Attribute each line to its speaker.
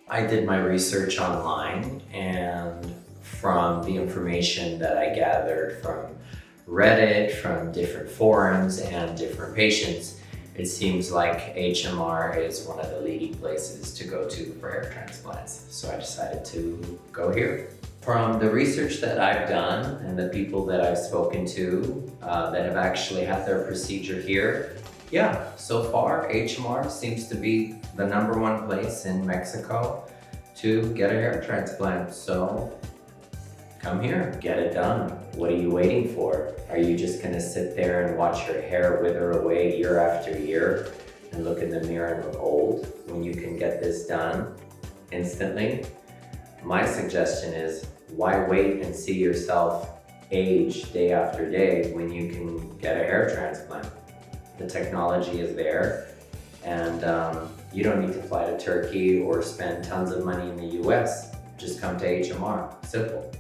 Speaker 1: I did my research online, and from the information that I gathered from Reddit, from different forums and different patients, it seems like HMR is one of the leading places to go to for hair transplants. So I decided to go here. From the research that I've done and the people that I've spoken to that have actually had their procedure here, yeah, so far HMR seems to be the #1 place in Mexico to get a hair transplant. So come here, get it done. What are you waiting for? Are you just gonna sit there and watch your hair wither away year after year and look in the mirror and look old when you can get this done instantly? My suggestion is, why wait and see yourself age day after day when you can get a hair transplant? The technology is there, and you don't need to fly to Turkey or spend tons of money in the US. Just come to HMR. Simple.